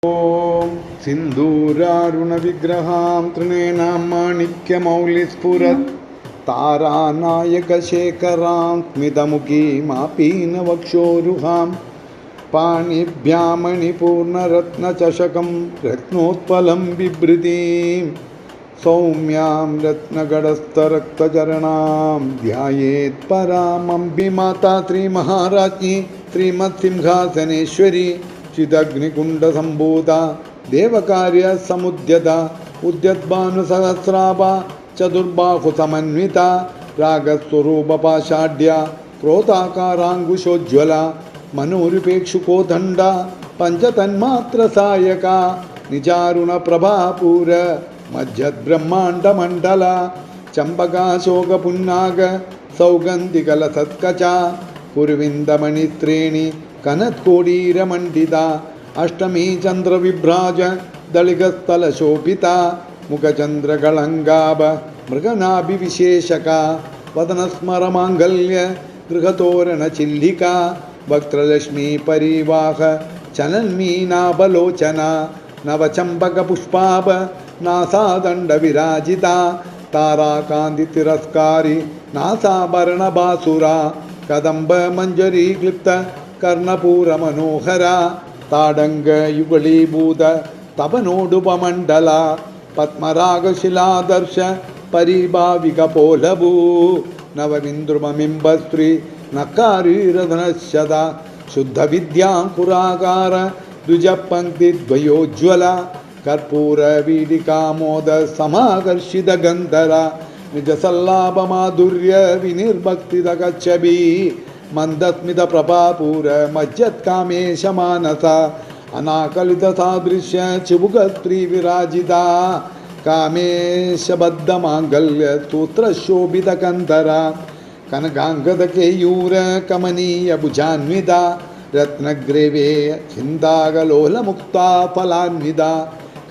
ॐ सिन्दूरारुणविग्रहां तृणेनां माणिक्यमौलिस्फुरत् तारानायकशेखरां स्मितमुखीमापीनवक्षोरुहां पाणिभ्यां मणिपूर्णरत्नचषकं रत्नोत्पलं बिभृतीं सौम्यां रत्नगडस्थरक्तचरणां ध्यायेत् परामम्बिमाता श्रीमहाराज्ञी श्रीमत्सिंहासनेश्वरी चिदग्निकुण्डसम्भूता देवकार्यसमुद्यता उद्यद्भानुसहस्राभा चतुर्बाहुसमन्विता रागस्वरूपपाषाढ्या क्रोधाकाराङ्कुशोज्ज्वला मनोरुपेक्षुकोदण्डा पञ्चतन्मात्रसायका निजारुणप्रभापूर मज्जद्ब्रह्माण्डमण्डला चम्पकाशोकपुन्नाग सौगन्धिकलसत्कचा कुर्विन्दमणिस्त्रीणि कनत्कोडीरमण्डिता अष्टमी चन्द्रविभ्राज दलिगस्थलशोभिता मुखचन्द्रकळङ्गाभ मृगनाभिविशेषका वदनस्मरमाङ्गल्य गृहतोरणचिल्लिका वक्त्रलक्ष्मीपरिवाह चलन्मीनाभलोचना नवचम्पकपुष्पाभ नासादण्डविराजिता ताराकान्तितिरस्कारी नासाभरणबासुरा कदम्बमञ्जरीक्लिप्त कर्णपूरमनोहरा ताडङ्गयुगलीभूत तपनोडुपमण्डला पद्मरागशिलादर्श परिभाविकपोलभू नवमिन्द्रुमबिम्बस्त्री नकारीरधनशदा शुद्धविद्याङ्कुराकार द्विजपङ्क्तिद्वयोज्ज्वला कर्पूरवीडिकामोद समाकर्षितगन्धरा निजसल्लाभमाधुर्य विनिर्भक्तिदगच्छबी मन्दस्मितप्रभापूर मज्जत्कामेशमानसा अनाकलितसादृश्य चिबुकस्त्रीविराजिता कामेशबद्धमाङ्गल्य सूत्रशोभितकन्धरा कनकाङ्गदकेयूर कमनीयभुजान्विता रत्नग्रेवे चिन्तागलोलमुक्ता फलान्विता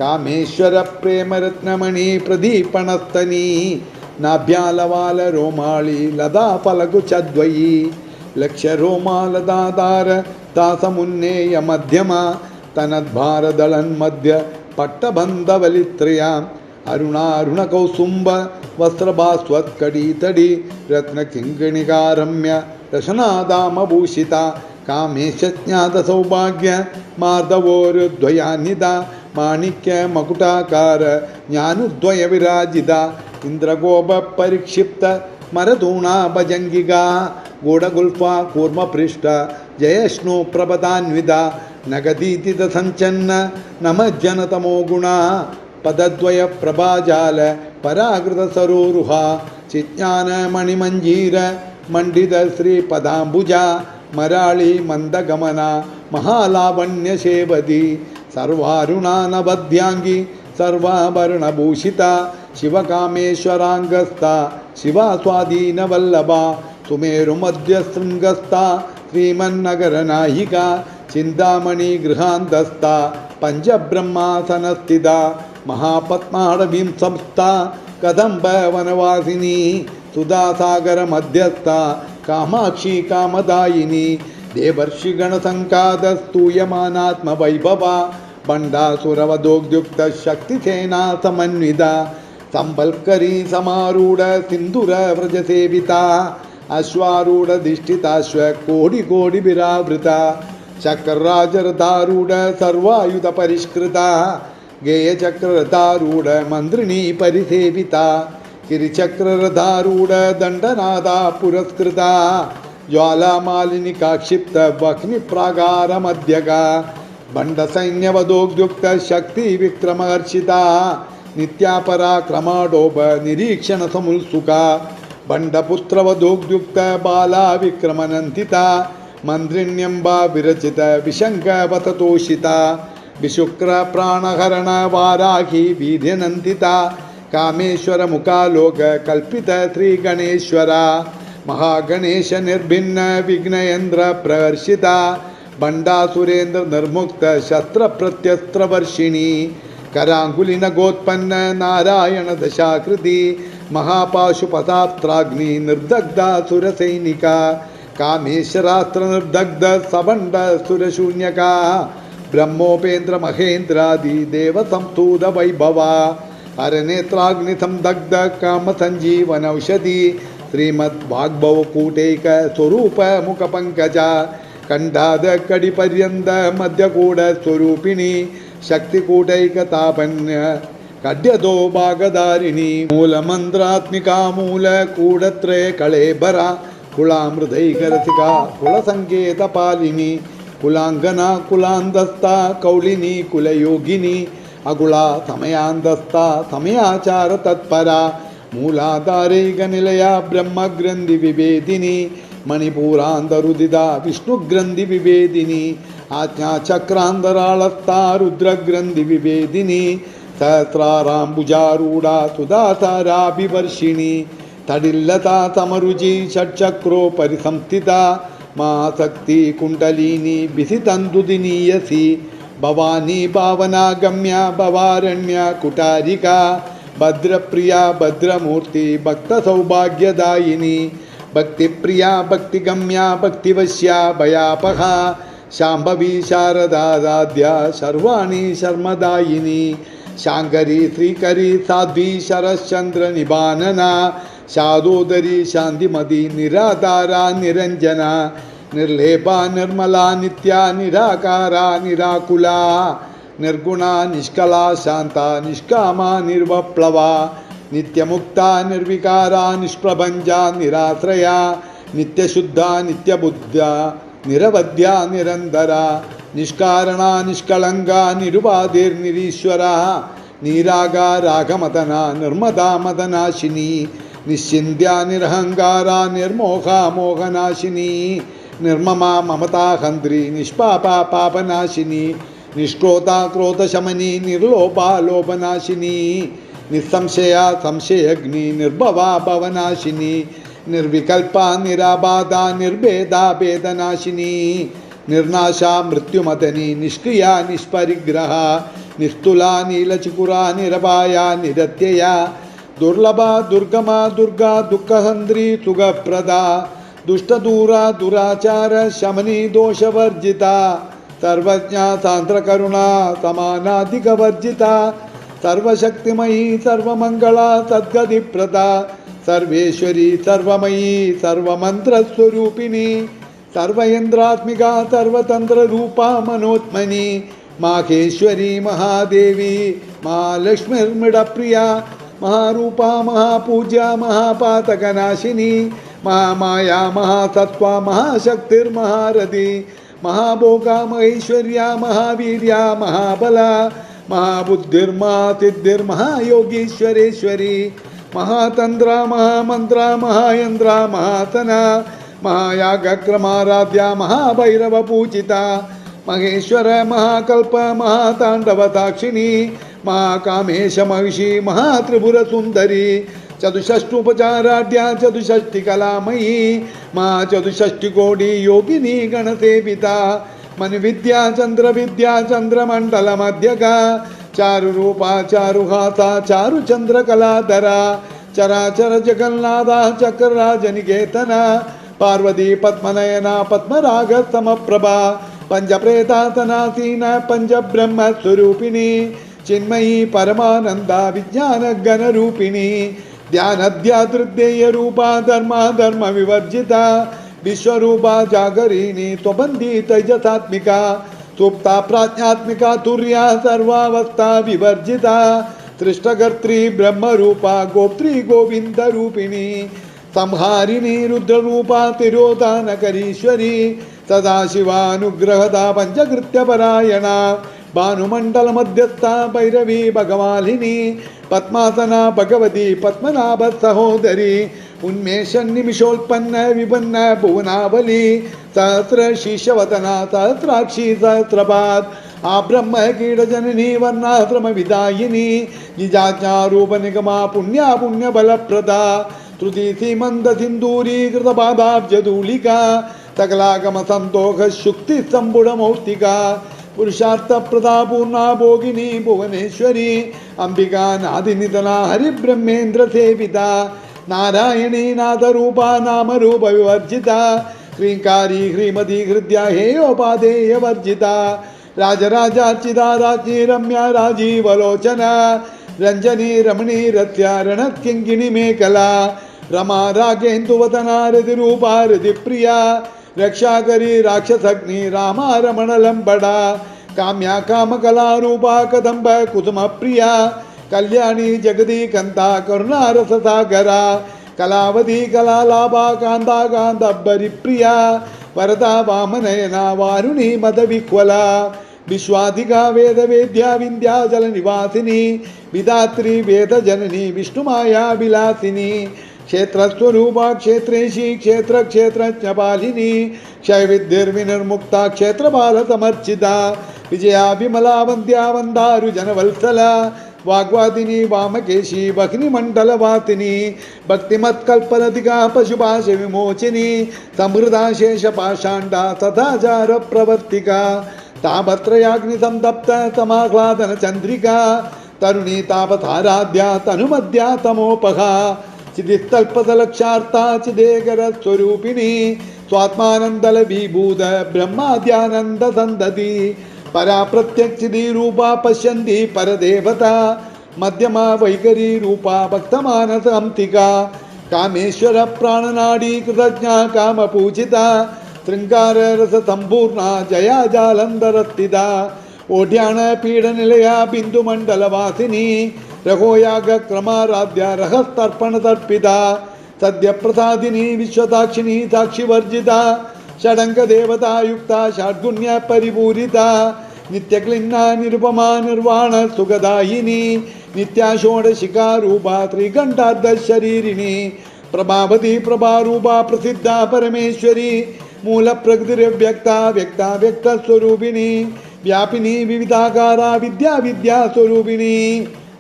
कामेश्वरप्रेमरत्नमणि प्रदीपणस्तनी नाभ्यालवालरोमाळी लताफलकुचद्वयी लक्ष्यरोमालदातार दासमुन्नेय मध्यमा तनद्भारदळन्मध्य पट्टबन्धवलित्रयाम् अरुणारुणकौसुम्ब वस्त्रभास्वत्कटीतडी रत्नकिङ्कणिकारम्य रशनादामभूषिता कामेशज्ञातसौभाग्य माधवोरुद्वयान्विता माणिक्यमकुटाकार ज्ञानुद्वयविराजिता इन्द्रगोपपरिक्षिप्त मरतूणाभजङ्गिका गूढगुल्फा कूर्मपृष्ठ जयष्णु प्रपदान्विता नगदीतितसञ्चन्न नमज्जनतमो गुणा पदद्वय प्रभाजाल पराकृतसरोरुहा चिज्ञानमणिमञ्जीर मण्डितश्रीपदाम्बुजा मराळी मन्दगमना महालावण्यसेवती सर्वारुणानवद्यांगी सर्वाभरणभूषिता शिवकामेश्वराङ्गस्था शिवास्वाधीनवल्लभा सुमेरुमध्यशृङ्गस्था श्रीमन्नगरनायिका चिन्तामणिगृहान्तस्था पञ्चब्रह्मासनस्थिता महापद्माडवीं संस्था कदम्बवनवासिनी सुधासागरमध्यस्था कामाक्षी कामदायिनी देवर्षिगणसङ्कातस्तूयमानात्मवैभवा बण्डासुरवधोद्युक्तशक्तिसेना समन्विता सम्बल्करी समारूढ सिन्दूरव्रजसेविता अश्वारूढधिष्ठिताश्वकोटिकोटिभिरावृता चक्रराजरथारूढ सर्वायुधपरिष्कृता गेयचक्ररथारूढ मन्त्रिणी परिसेविता गिरिचक्ररथारूढ दण्डनादा पुरस्कृता ज्वालामालिनिकाक्षिप्त वह्निप्रागारमध्यगा बण्डसैन्यवधोद्युक्तशक्तिविक्रमहर्षिता नित्यापराक्रमाडोभ निरीक्षणसमुत्सुका बण्डपुत्रवधोद्युक्त बाला विक्रमनन्दिता मन्त्रिण्यम्बा विरचित विशङ्कवततोषिता विशुक्रप्राणहरण वाराही वीर्यनन्दिता कामेश्वरमुखालोक कल्पित श्रीगणेश्वरा महागणेश निर्भिन्न विघ्नयन्द्र प्रहर्षिता बण्डासुरेन्द्र निर्मुक्त शस्त्रप्रत्यस्त्रवर्षिणी कराङ्गुलिनगोत्पन्न नारायण दशाकृति महापाशुपतास्त्राग्नि निर्दग्धा सुरसैनिका कामेश्वरास्त्र निर्दग्ध सबण्ड सुरशून्यका ब्रह्मोपेन्द्र महेन्द्रादि देव संस्तूत वैभव हरनेत्राग्निसंदग्ध काम संजीवनौषधि श्रीमद्वाग्भवकूटैक स्वरूप मुखपङ्कज खण्डाद कडिपर्यन्त मध्यकूट स्वरूपिणी शक्तिकूटैकतापन्य कड्यदो भागधारिणी मूलमन्त्रात्मिका मूलकूटत्रय कळेबरा कुलामृदैकरसिका कुलसङ्केतपालिनी कुलाङ्गना कुलान्दस्ता कौलिनी कुलयोगिनी अकुला समयान्दस्ता समयाचार तत्परा मूलाधारैकनिलया ब्रह्मग्रन्थि विभेदिनी मणिपूरान्तरुदिता विष्णुग्रन्थि विभेदिनी आज्ञाचक्रान्तराळस्था रुद्रग्रन्थि विभेदिनी सहस्राराम्बुजारूढा सुधासाराभिवर्षिणी तडिल्लता समरुचि षट्चक्रोपरिसंस्थिता महाशक्ति कुण्डलिनी बिसितन्तुदिनीयसी भवानी भावना गम्या भवारण्या कुटारिका भद्रप्रिया भद्रमूर्ति भक्तसौभाग्यदायिनी भक्तिप्रिया भक्तिगम्या भक्तिवश्या भयापहा शाम्भवी शारदाद्या सर्वाणि शर्मदायिनी शाङ्करी श्रीकरी साध्वी शरश्चन्द्र निबानना शादोदरी शान्तिमती निराधारा निरञ्जना निर्लेपा निर्मला नित्या निराकारा निराकुला निर्गुणा निष्कला शांता निष्कामा निर्वप्लवा नित्यमुक्ता निर्विकारा निष्प्रभंजा निराश्रया नित्यशुद्धा नित्यबुद्ध्या निरवध्या निरंतरा निष्कारणा निष्कलंका निरुपाधिर्निरीश्वरा निरागा रागमदना निर्मदा मदनाशिनी निश्चिन्त्या निरहंकारा निर्मोहा मोहनाशिनी निर्ममा ममता हंत्री निष्पापा पापनाशिनी निष्क्रोधा क्रोधशमनी निर्लोभा लोभनाशिनी निस्संशया संशयग्नि निर्भवा भवनाशिनी निर्विकल्पा निराबाधा निर्भेदा भेदनाशिनी निर्नाशा मृत्युमदनी निष्क्रिया निष्परिग्रहा निस्तुला नीलचिकुरा निरभाया निरत्यया दुर्लभा दुर्गमा दुर्गा दुःखहंत्री सुखप्रदा दुष्टदूरा दुराचार शमनी दोषवर्जिता सर्वज्ञा सान्द्रकरुणा समानाधिकवर्जिता सर्वशक्तिमयी सर्वमंगला सद्गतिप्रदा सर्वेश्वरी सर्वमयी सर्वमंत्रस्वरूपिणी सर्वयंत्रात्मिका सर्वतंत्ररूपा मनोत्मनी माहेश्वरी महादेवी महालक्ष्मीर्मिडप्रिया महारूपा महापूज्या महापातकनाशिनी महामाया महासत्वा महाशक्तिर्महारथी महाभोगा महेश्वर्या महावीर्या महाबला महाबुद्धिर्महासिद्धिर्महायोगीश्वरेश्वरी महातंत्रा महामंत्रा महायंत्रा महातना महायागक्रमाराध्या महाभैरवपूजिता महेश्वर महाकल्प महातांडवताक्षिणी महाकामेश महिषी महात्रिपुरसुंदरी चतुष्षष्टुपचाराढ्या चतुष्षष्टिकलामयी महाचतुष्षष्टिकोटि योगिनी गणसेविता मनुविद्या चंद्रविद्या चंद्रमंडलमध्यगा चारुरूपा चारुहासा चारुचंद्रकलाधरा चराचर जगन्नाथा चक्रराजनिकेतना पार्वती पद्मनयना पद्मराग समप्रभा पंचप्रेतासनासीना पंचब्रह्मस्वरूपिणी चिन्मयी परमानंदा विज्ञानगणरूपिणी ध्यानध्यातृदेय रूपा धर्मा धर्म विवर्जिता विश्वरूपा जागरिणी स्वबंधी तेजसात्मिका सुप्ता प्राज्ञात्मिका तुर्या सर्वावस्था विवर्जिता सृष्टकर्त्री ब्रह्मरूपा गोप्त्री गोविंद रूपिणी संहारिणी रुद्ररूपा तिरोधानकरीश्वरी सदाशिवानुग्रहदा पंचकृत्यपरायणा भानुमंडल मध्यस्था भैरवी भगवालिनी पद्मासना भगवती पद्मनाभ सहोदरी उन्मेषन्निमिषोत्पन्न विपन्न भुवनावली सहस्र शीर्षवदना सहस्राक्षी सहस्रपाद आब्रह्म कीटजननी वर्णाश्रम विदायिनी निजाज्ञारूप निगमा पुण्या पुण्य बलप्रदा श्रुति सीमंद सिंदूरी कृत बाधाब्जधूलिका सकलागम संतोष शुक्ति संबुढ़ मौक्तिका पुरुषार्थ प्रदा पूर्णा भोगिनी भुवनेश्वरी अंबिका नादिनिधना हरिब्रह्मेन्द्र सेविता नारायणी नादरूपा नाम रूप विवर्जिता श्रीकारी ह्रीमती हृदया हेयोपादेय वर्जिता രാജരാജാർച്ചിതാരാജ്ഞി രമ്യ രാജീവലോചന രഞ്ജനി രമണീ രത്യ രണക്കിങ്കിണി മേഖല രമാ രാഗേന്ദുവതനാരതിരൂപാരതിപ്രിയ രക്ഷാകരി രാക്ഷസഗ്നി രാമാരമണലംബട കാമ്യ കാമകലാരൂപ കദംബ കുസുമപ്രിയ കല്യാണി ജഗതി കന്ത കരുണാരസസാഗര കലാവതി കലാലാഭ കാന്ത കാന്തബരിപ്രിയ വരദ വാമനയന വാരുണി മദവിക്വല വിശ്വാധിക വേദവേദ്യ വിന്ധ്യാചല നിവാസിനി വിധാത്രി വേദജനനി വിഷ്ണുമായ വിലാസിനി ക്ഷേത്രസ്വരൂപ ക്ഷേത്രേശി ക്ഷേത്രജ്ഞപാലിനി ക്ഷയവിദ്യർവിനിർമുക്ത ക്ഷേത്രപാലസമർച്ചിത വിജയാ വിമലാ വന്ദ്യാ വന്ദാരു ജനവത്സല വാഗ്വാദിനി വാമകേശി ഭഗ്നിമണ്ഡലവാസിനി ഭക്തിമത്കൽപ്പലതികാ പശുപാശ വിമോചിനി സമൃദ്ധാശേഷപാഷാണ്ഡ സദാചാര പ്രവർത്തിക താപത്രയാഗ്നി സംതപ്ത സമാഹ്ലാദന ചന്ദ്രിക തരുണി താപതാരാധ്യ തനുമധ്യ തമോപഹ ചിദിസ്തൽപതലക്ഷാർത്ഥ ചിദേകര സ്വരൂപിണി സ്വാത്മാനന്ദല വിഭൂത ബ്രഹ്മാദ്യാനന്ദ സന്തതി പരാപ്രത്യക്ഷി രൂപ പശ്യന്തി പരദേവത മധ്യമ വൈഖരി രൂപ ഭക്തമാനസ അംതിക കാമേശ്വര പ്രാണനാടി കൃതജ്ഞ കാമപൂജിത ശൃംഗാര രസ സമ്പൂർണ ജയാജാലന്തരസ്ഥിത ഓഢ്യാണ പീഡനിലയ ബിന്ദുമണ്ഡലവാസിനി രഘോയാഗ ക്രമാരാധ്യ രഹസ്തർപ്പണ തർപ്പിത സദ്യപ്രസാദിനി വിശ്വസാക്ഷിണി സാക്ഷിവർജിത ഷഡംഗദേവതായുക്ത ഷഡ്ഗുണ്യ പരിപൂരിത നിത്യക്ലിന്ന നിരുപമാ നിർവാണ സുഖദായിനി നിത്യാഷോഡശിഖാരൂപ ത്രികണ്ഠാർദ്ധ ശരീരിണി പ്രഭാവതി പ്രഭാരൂപ പ്രസിദ്ധ പരമേശ്വരി മൂലപ്രകൃതിരവ്യക്ത വ്യക്ത വ്യക്തസ്വരൂപിണി വ്യാപിനി വിവിധാകാര വിദ്യാസ്വരൂപിണി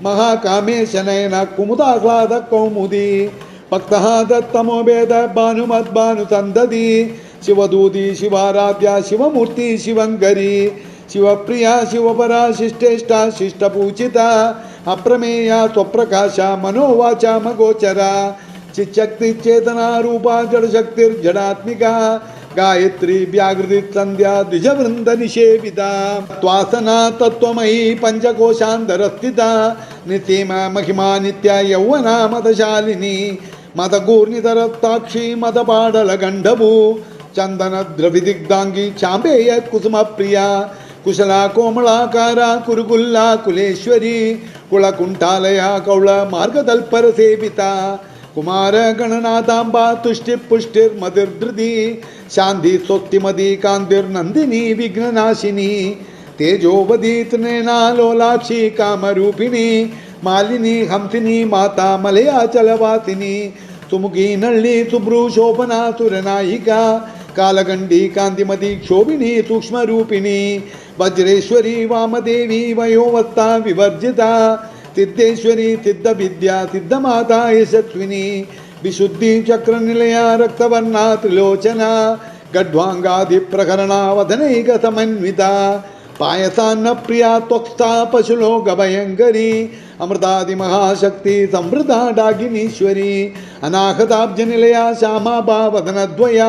മഹാകാമേശനയന കുമുദാഹ്ലാദ കൗമുദി ഭക്തഹാദത്തമോഭേദ ഭാനുമദ്ഭാനുസന്തതി ശിവദൂതി ശിവാരാധ്യ ശിവമൂർത്തി ശിവങ്കരി ശിവപ്രിയ ശിവപരാ ശിഷ്ടേഷ്ട ശിഷ്ടപൂജിത അപ്രമേയ സ്വപ്രകാശ മനോവാച മഗോചര ചിശക്തി ചേതനാരൂപ ജഡശക്തിർജഡാത്മിക ഗായത്രി വ്യാകൃതി സന്ധ്യ ദ്വിജവൃന്ദ നിഷേവിത ത്വാസന തത്വമയി പഞ്ചകോശാന്തരസ്ഥിത നിസീമ മഹിമാ നിത്യ യൗവന മതശാലിനി മതകൂർണിതരത്താക്ഷി മതപാടല ഗണ്ഡഭൂ ചന്ദന ദ്രവിദിഗ്ധാംഗി ചാമ്പേയ കുസുമപ്രിയ കുശല കോമളാകാര കുരുകുല്ല കുലേശ്വരി കുളകുണ്ഠാലയ കൗള മാർഗതൽപര സേവിത കുമാര ഗണനാഥാംബ തുഷ്ടി പുഷ്ടിർ മതിർധൃതി ശാന്തി സ്വസ്തിമതി കാന്തിർ നന്ദിനി വിഘ്നനാശിനി തേജോവതി ത്രിനേനാലോലാക്ഷി കാമരൂപിണി മാലിനി ഹംസിനി മാതാ മലയാചലവാസിനി സുമുഖി നള്ളി സുഭ്രു ശോഭന സുരനായിക കാലകണ്ഡി കാന്തിമതി ക്ഷോഭിണി സൂക്ഷ്മരൂപിണി വജ്രേശ്വരി വാമദേവി വയോവസ്ഥ വിവർജിത സിദ്ധേശ്വരി സിദ്ധവിദ്യ സിദ്ധമാതാ യശസ്വിനി വിശുദ്ധി ചക്രനിലയ രക്തവർണ ത്രിലോചന ഗഡ്വാംഗാദിപ്രകരണ വദനൈക സമന്വിത പായസാന്ന പ്രിയ ത്വക്സ്ഥ പശുലോകഭയങ്കരി അമൃതാദി മഹാശക്തി സമൃദ്ധ ഡാഗിനീശ്വരി അനാഹതാബ്ജനിലയ ശ്യാമാഭാവദനദ്വയ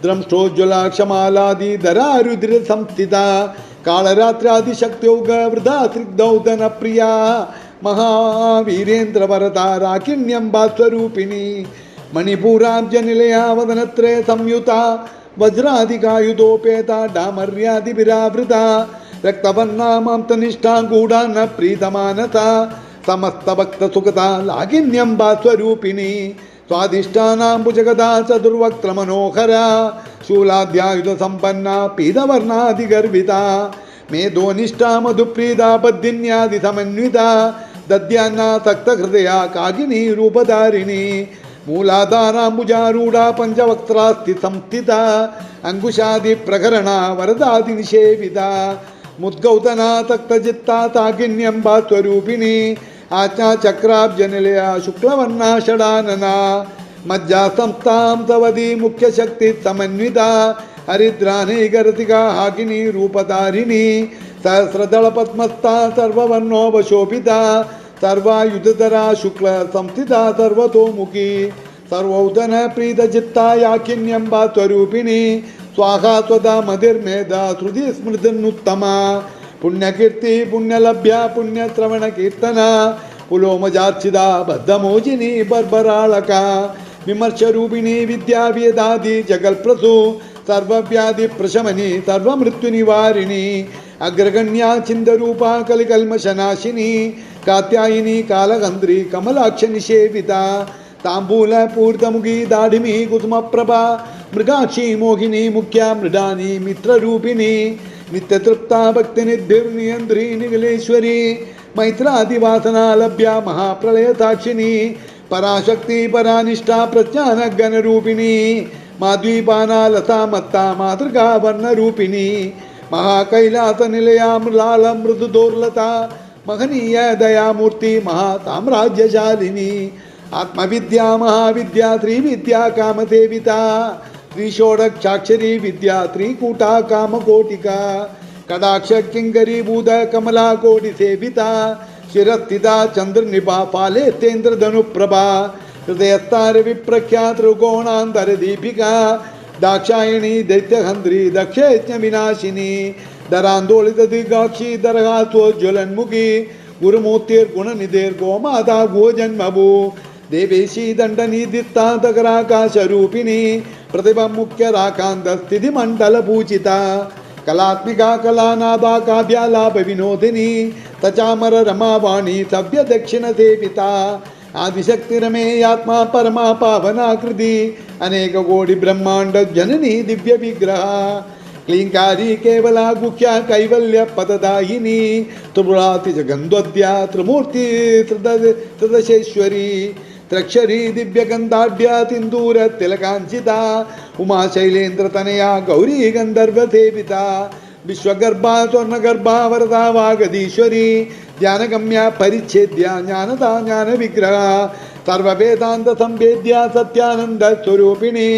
ദ്രംഷ്ടോജ്വല ക്ഷമാലാദി ധരാരുദ്ര സംസ്ഥിത കാളരാത്രാദിശക്തിയോഗ വൃഥാസ്രിഗ്ധൗതന പ്രിയ മഹാവീരേന്ദ്രവരതാരാകിണ്യംബാസ്വരൂപിണി മണിപൂരാബ്ജനിലയ വദനത്രേ സംയുത വജ്രാധികായുധോപേത ഡാമര്യാദിവിരാവൃത രക്തവർണ്ണാമാംതനിഷ്ഠാംഗൂഢാന പ്രീതമാനത സമസ്തഭക്തസുഖത ലാകിന്യംബാസ്വരൂപിണി സ്വാധിഷ്ഠാനാംബുജഗദാ ചതുർവക്ത്രമനോഹര ശൂലാദ്യായുധസമ്പന്ന പീതവർണാദിഗർഭിത മേധോനിഷ്ഠാ മധുപ്രീത ബദ്ധിന്യാദിസമന്വിത ദദ്യാന്നാസക്തഹൃദയ കാകിനി രൂപധാരിണി മൂലാധാരാംബുജാരൂഢ പഞ്ചവക്ത്രാസ്തി സംസ്ഥിത അങ്കുശാദി പ്രകരണ വരദാദി നിഷേവിത മുദ്ഗൗതനാസക്തചിത്ത താകിന്യംബാസ്വരൂപിണി ആജ്ഞാചക്രാബ്ജനിലയ ശുക്ലവർണ ഷടാനന മജ്ജാസംസ്ഥാം തവതി മുഖ്യശക്തി സമന്വിത ഹരിദ്രാനൈകരതിക ഹാകിനി രൂപധാരിണി സഹസ്രദള പത്മസ്ഥ സർവവർണോപശോഭിത സർവായുധധരാ ശുക്ല സംസ്ഥിത സർവതോമുഖി സർവൗധന പ്രീതചിത്തായാഖിന്യംബാസ്വരൂപിണി स्वाहा स्वदा मधिर्मेधा श्रुती स्मृतिर्नुत्तमा पुण्यकीर्ती पुण्यलभ्या पुण्यश्रवण कीर्तना पुलोमजार्चिदा बद्धमोजिनी बर्बराळका विमर्शरूपिणी विद्यावेदादि जगल्प्रसू सर्वव्याधि प्रशमनी सर्वमृत्युनिवारिणी अग्रगण्या चिन्दरूपा कलिकल्मषनाशिनी कात्यायिनी कालगन्ध्री कमलाक्षनिषेविता ताम्बूलपूर्तमुखी दाढिमी कुसुमप्रभा मृगाक्षी मोहिनी मुख्या मृडानी मित्ररूपिणी नित्यतृप्ता भक्तिनिधिर्नियन्त्री निखिलेश्वरी मैत्रादिवासना लभ्या महाप्रलयसाक्षिणी पराशक्ति परानिष्ठा प्रज्ञानगणरूपिणी माध्वीपाना लता मत्ता मातृका वर्णरूपिणी महाकैलासनिलया मृलाल मृदुदोर्लता महनीय दयामूर्ति महासाम्राज्यशालिनी आत्मविद्या महाविद्या त्रिविद्या कामसेविता त्रिषोडक्षाक्षरी विद्या त्रिकूटा कामकोटिका कटाक्ष किंकरी भूत कमला कोटि सेविता शिरस्थिता चंद्रनिभा फालेस्तेन्द्रधनुप्रभा हृदयस्तार विप्रख्या त्रिकोणांतर दीपिका दाक्षायणी दैत्यहंत्री दक्षयज्ञ विनाशिनी दरांदोलित दिगाक्षी दरगास्वज्वलन्मुखी गुरुमूर्तिर्गुणनिधिर् गोमाता गोजन्मभू देवेशी दंडनिधिस्ता दगराकाशरूपिणी प्रतिभा मुख्य राकांत स्थितिमंडल पूजिता कलात्मिका कलानादा काव्यालाभ विनोदिनी तचामर रमावाणी सभ्य दक्षिण सेविता आदिशक्तिरमेयात्मा परमा पावनाकृति अनेक कोटि ब्रह्मांड जननी दिव्य विग्रह क्लींकारी केवला गुख्या कैवल्य पददायिनी त्रिपुराति जगन्वद्या त्रिमूर्ति त्रिदशेश्वरी त्रक्षरी दिव्यगंधाढ्या तिंदूर तिलकांचिता उमा शैलेन्द्र तनया गौरी गंधर्व सेविता विश्वगर्भा स्वर्णगर्भा वरदा वागदीश्वरी ज्ञानगम्या परिच्छेद्या ज्ञानदा ज्ञान विग्रह सर्ववेदांत संवेद्या सत्यानंद स्वरूपिणी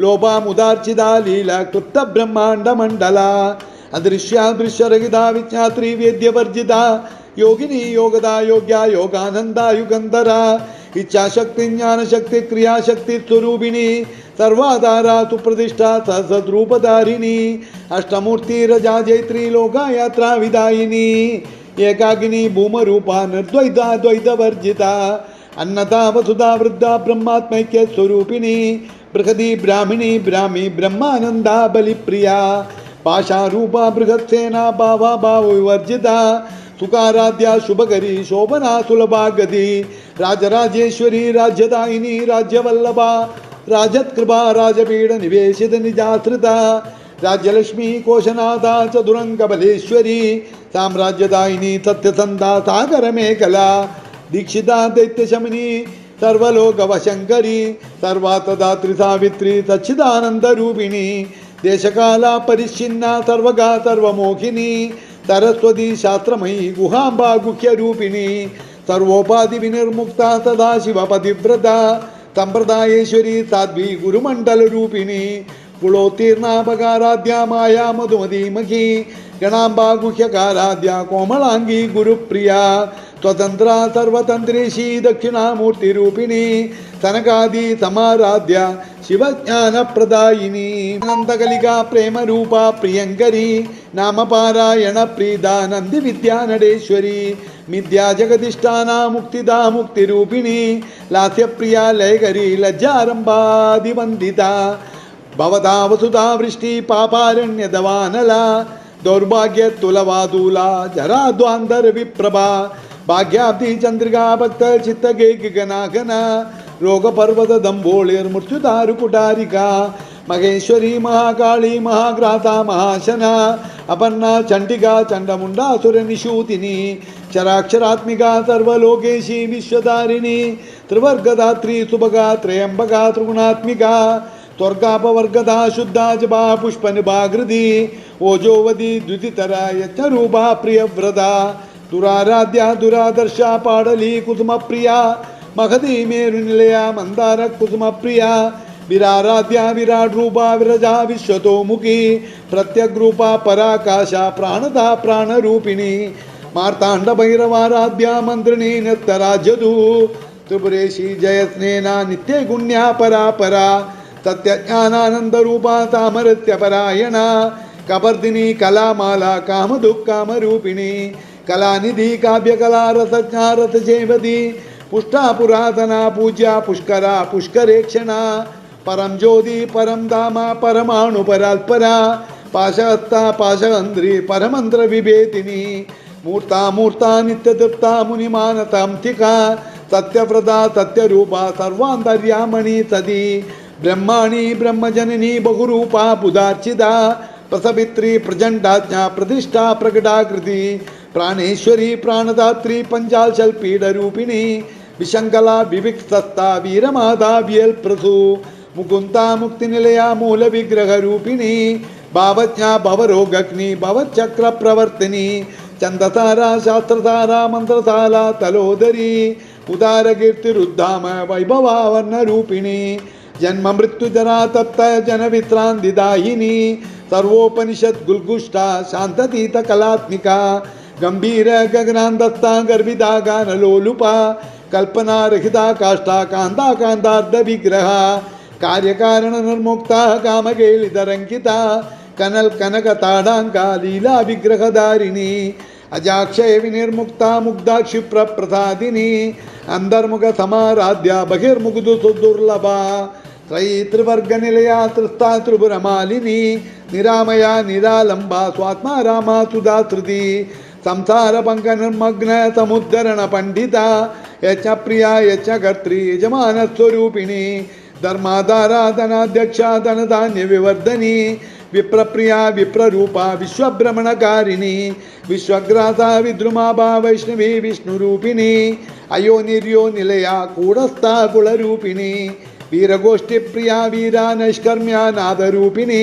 लोभामुदार्चिता लीला क्लुप्त ब्रह्मांड मंडला अदृश्या दृश्यरहिता विज्ञात्री वेद्यवर्जिता योगिनी योगदा योग्या योगानंदा युगंधरा इच्छाशक्ति ज्ञानशक्ति क्रियाशक्ति स्वरूपिणी सर्वाधारा सुप्रतिष्ठा सद्रूपधारिणी अष्टमूर्ति रजा जैत्री लोका यात्रा विदायिनी एकाकिनी भूमरूपा निर्द्वैता द्वैतवर्जिता अन्नता वसुधा वृद्धा ब्रह्मात्मैक्य स्वरूपिणी बृहदी ब्राह्मणी ब्राह्मी ब्रह्मानंदा बलिप्रिया पाशारूपा बृहत्सेना भावा भाव विवर्जिता सुखाराध्या शुभकरी शोभना सुलभा गदी राजराजेश्वरी राज्यदायिनी राज्यवल्लभा राजत्कृपा राजपीठ निवेशित निजाश्रिता राज्यलक्ष्मी कोशनाथा चतुरंगबलेश्वरी साम्राज्यदायिनी सत्यसंधा सागर मेखला दीक्षिता दैत्यशमिनी सर्वलोकवशंकरी सर्वातदात्री सावित्री सच्चिदानंद रूपिणी देशकाला परिच्छिन्ना सर्वगा सर्वमोहिनी सरस्वती शास्त्रमयी गुहांबा गुह्य रूपिणी सर्वोपाधि विनिर्मुक्ता सदाशिव पतिव्रता संप्रदायेश्वरी साध्वी गुरुमंडल रूपिणी कुलोत्तीर्णा पगाराध्या माया मधुमतीमखी गणांबा गुह्यकाराध्या कोमलांगी गुरुप्रिया स्वतंत्रा सर्वतंत्रेशी दक्षिणामूर्ति रूपिणी सनकादि समाराध्या शिवज्ञान प्रदायिनी अनंतकलिका प्रेम रूपा प्रियंकरी नामपारायण प्रीदा नंदी विद्या नडेश्वरी मिथ्या जगदिष्ठाना मुक्तिदा मुक्तिरूपिणी लास्यप्रिया लयकरी लज्जारंभादिवंदिता भवता वसुधा वृष्टि पापारण्य दवानला दौर्भाग्य तुलवादूला जरा द्वांदर विप्रभा भाग्याब्दी चंद्रिका भक्त चित्तगे गगनागना रोग पर्वत दंभोळिर मृत्युदारु कुटारिका महेश्वरी महाकाली महाग्राता महाशना अपर्णा चंडिका चंडमुंडा सुर निशूतिनी चराक्षरात्मिका सर्वलोकेशी विश्वधारिणी त्रिवर्गदात्री सुभगा त्रयंबका त्रिगुणात्मिका स्वर्गापवर्गदा शुद्धा जबा पुष्पनिभागृदी ओजोवदी द्वितीतरा यज्ञरूपा प्रियव्रता दुराराध्या दुरादर्शा पाडली कुसुमप्रिया महदी मेरुनिलया मंदार कुसुमप्रिया विराराध्या विराट रूपा विरजा विश्वतोमुखी प्रत्यग रूपा पराकाशा प्राणदा प्राणरूपिणी मार्तांड भैरवाराध्या मंत्रिणी नित्यराजदू त्रिपुरेशी जयस्नेना नित्य गुण्या परापरा सत्यज्ञानानन्दरूपा सामरस्यपरायणा कपर्दिनी कलामाला कामदुःखामरूपिणी कलानिधि काव्यकला रसज्ञा रसजेवदी पुष्टा पुरातना पूज्या पुष्करा पुष्करेक्षणा परम ज्योति परम धामा परमाणुपरात्परा पाशहस्ता पाशहंद्री परमंत्र विभेदिनी मूर्ता मूर्ता नित्यतृप्ता मुनिमानतांतिका सत्यप्रदा सत्यरूपा सर्वान्तर्यामणि सदी ब्रह्माणी ब्रह्मजननी बहुरूपा बुधार्चिता प्रसवित्री प्रचंडाज्ञा प्रतिष्ठा प्रकटाकृति प्राणेश्वरी प्राणदात्री पंचाशल्पीडरूपिणी विशंकला विविक्सस्ता वीरमाता वियल्प्रसु मुकुंता मुक्तिनिलया मूलविग्रहरूपिणी भावज्ञा भवरोगग्नि भवचक्र प्रवर्तिनी चंदतारा शास्त्रतारा मंत्रताला तलोदरी उदारकीर्तिरुद्धाम वैभवावर्णरूपिणी जन्म मृत्युजरा तप्त जनवित्रान्तिदायिनी सर्वोपनिषद गुलगुष्टा शांततीत कलात्मिका गंभीर गगनांदस्ता गर्भिता गानलोलुपा कल्पना रहिता काष्ठा कांदा कांदार्ध विग्रह कार्यकारण निर्मुक्ता कामकेलितरंकिता कनल कनक ताडांका लीला विग्रहधारिणी अजाक्षय विनिर्मुक्ता मुग्धा क्षिप्र प्रसादिनी अंतर्मुख समाराध्या बहिर्मुग्धु सुदुर्लभा त्रयीत्रिवर्ग निलया त्रिस्ता त्रिपुरमालिनी निरामया निरालंबा स्वात्मा रामा सुधाश्रुति संसार पंक निर्मग्न समुद्धरण पंडिता यच प्रिया यच कर्त्री यजमान स्वरूपिणी धर्माधारा धनाध्यक्षा धनधान्य विवर्धनी विप्रप्रिया विप्ररूपा विश्वभ्रमणकारिणी विश्वग्रासा विद्रुमाभा वैष्णवी विष्णुरूपिणी अयो निर्यो निलया कूटस्था कुलरूपिणी वीरगोष्ठीप्रिया वीरा नैष्कर्म्या नादरूपिणी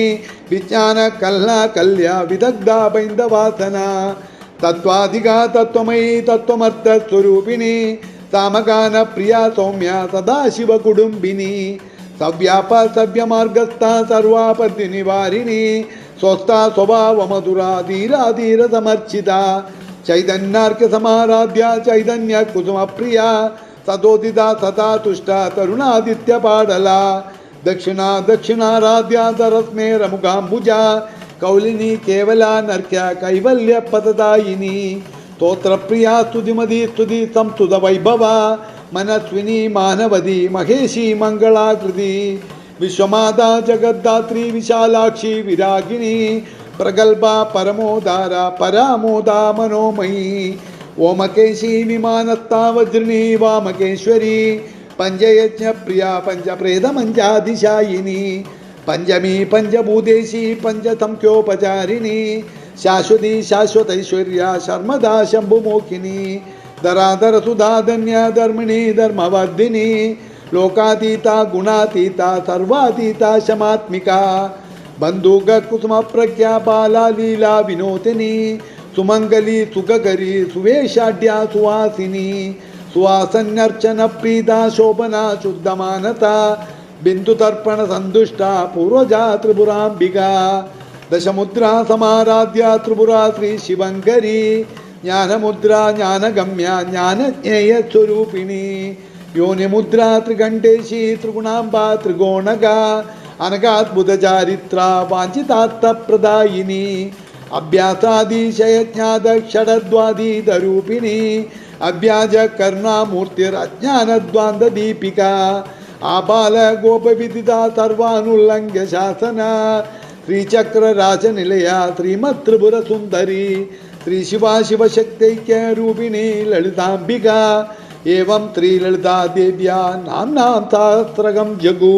विज्ञान कल्ला कल्या विदग्धा बैन्दवासना तत्त्वाधिका तत्त्वमयी तत्त्वमर्थस्वरूपिणी सामगान प्रिया सौम्या सदाशिवकुटुम्बिनी सव्याप सव्यमार्गस्था सर्वापत्ति निवारिणी स्वस्था स्वभाव मधुरा धीरा धीर समर्चिता चैतन्यार्क समाराध्या चैतन्य कुसुम प्रिया सदोदिता सदा तुष्टा तरुणादित्य पाडला दक्षिणा दक्षिणाराध्या सरस्मेर मुखाम्बुजा कौलिनी केवला नर्क्या कैवल्य पददायिनी स्तोत्र प्रिया स्तुतिमती स्तुति संस्तुत वैभवा मनस्विनी मानवदी महेशी मंगलाकृति विश्वमाता जगद्धात्री विशालाक्षी विरागिणी प्रगल्भा परमोदारा परामोदा मनोमयी ओमकेशी विमानस्था वज्रिणी वामकेश्वरी पंचयज्ञ प्रिया पंचप्रेद मंजाधिशायिनी पंचमी पंचभूतेशी पंचसंख्योपचारिणी शाश्वती शाश्वतैश्वर्या शर्मदा शंभुमोखिनी धराधर सुधा धन्य धर्मिणी धर्मवर्धिनी लोकातीता गुणातीता सर्वातीता शमात्मिका बंधुक कुसुम प्रज्ञा बाला लीला विनोदिनी सुमंगली सुखकरी सुवेशाढ्या सुवासिनी सुवासन्यर्चन प्रीता शोभना शुद्धमानता बिंदुतर्पण संदुष्टा पूर्वजा त्रिपुरांबिका दशमुद्रा समाराध्या त्रिपुरा श्री शिवंकरी ज्ञानमुद्रा ज्ञानगम्या ज्ञानज्ञेयस्वरूपिणी योनिमुद्रा त्रिकण्ठेशी त्रिगुणाम्बा त्रिगोणगा अनगाद्भुतचारित्रा वाञ्छितार्थप्रदायिनी अभ्यासादिशयज्ञादक्षरद्वादीतरूपिणी अभ्याज करुणामूर्तिरज्ञानद्वान्ददीपिका आबाल गोपविदिता सर्वानुल्लङ्घ्य शासना श्रीचक्रराजनिलया श्रीमत्त्रिपुरसुन्दरी श्री शिवा शिवशक्तैक्य रूपिणी ललितांबिका एवं श्रीललिता देव्या नाम्नां सहस्रगं जगु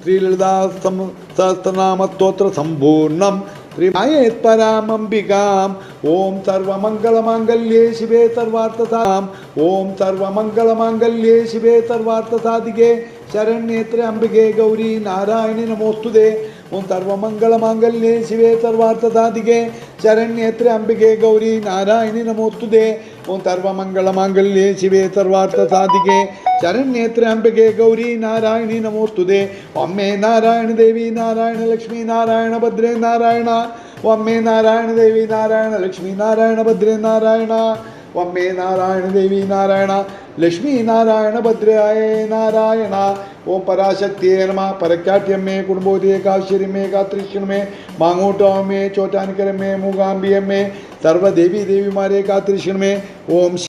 श्रीललिता सहस्रनामस्तोत्र संपूर्णं श्रीमायेत् परामंबिकाम् ओम सर्वमंगलमांगल्ये शिवे सर्वार्थसाम् ओम सर्वमंगलमांगल्ये शिवे सर्वार्थसाधिके शरण्ये त्र्यंबके गौरी नारायणि नमोस्तुते ओम सर्वमंगलमांगल्ये शिवे सर्वार्थसाधिके शरण्ये त्र्यंबके गौरी नारायणि नमोस्तुते ओम सर्वमंगलमांगल्ये शिवे सर्वार्थसाधिके शरण्ये त्र्यंबके गौरी नारायणि नमोस्तुते ओम मे नारायण देवी नारायण लक्ष्मी नारायण भद्रे नारायण ओम मे नारायण देवी नारायण लक्ष्मी नारायण भद्रे नारायण ओम मे नारायण देवी नारायण लक्ष्मी नारायण भद्राय नारायण ഓം പരാശക്തിയെ നമ. പരക്കാട്ടിയമ്മേ, കുടുംബോദയെ കാശ്വര്യമ്മേ, കാത്തിരിക്കണമേ. മാങ്ങോട്ടാവമ്മേ, ചോറ്റാനിക്കരമ്മേ, മൂകാംബിയമ്മേ, സർവ്വദേവീ ദേവിമാരെ കാത്തിരിക്കണമേ. ഓം